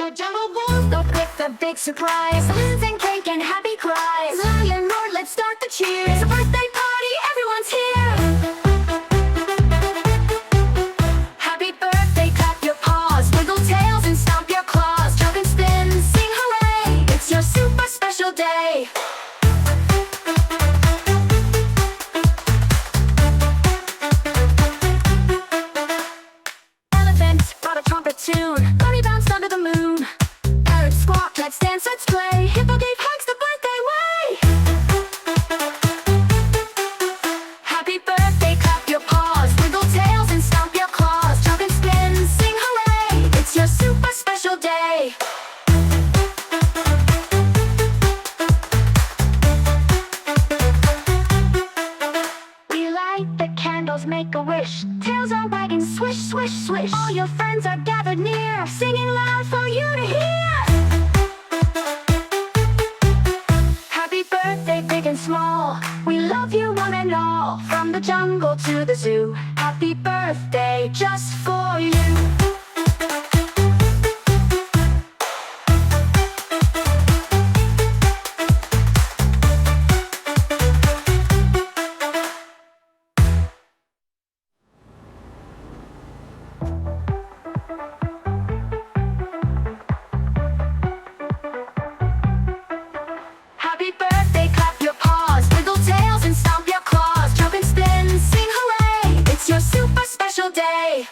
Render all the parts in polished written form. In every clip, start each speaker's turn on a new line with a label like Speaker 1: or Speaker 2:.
Speaker 1: The jungle bulls go quick, the big surprise. Balloons and cake and happy cries. Lion roar, let's start the cheer. It's a birthday party, everyone's here. Happy birthday, clap your paws. Wiggle tails and stomp your claws. Jump and spin, sing hooray. It's your super special day. Elephant brought a trumpet tune. Bunny bounced under the moon. Parrot squawked, let's dance, let's play. Hippo gave hugs the birthday way. Happy birthday, clap your paws. Wiggle tails and stomp your claws. Jump and spin, sing hooray. It's your super special day. We light the candles, make a wish. Tails are wagging, swish, swish, swish. All your friends are gathered near, singing loud for you to hear. Happy birthday, big and small. We love you one and all. From the jungle to the zoo. Happy birthday just for you. Happy birthday, clap your paws. Wiggle tails and stomp your claws. Jump and spin, sing hooray. It's your super special day.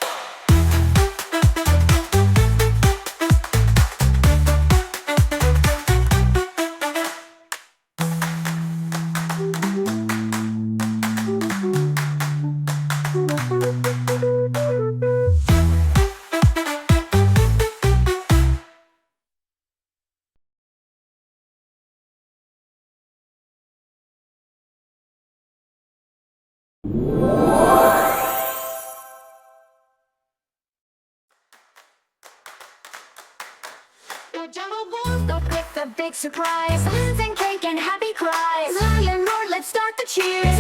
Speaker 1: The jungle bulls go quick, the big surprise. Balloons and cake and happy cries. Lion roar, let's start the cheer.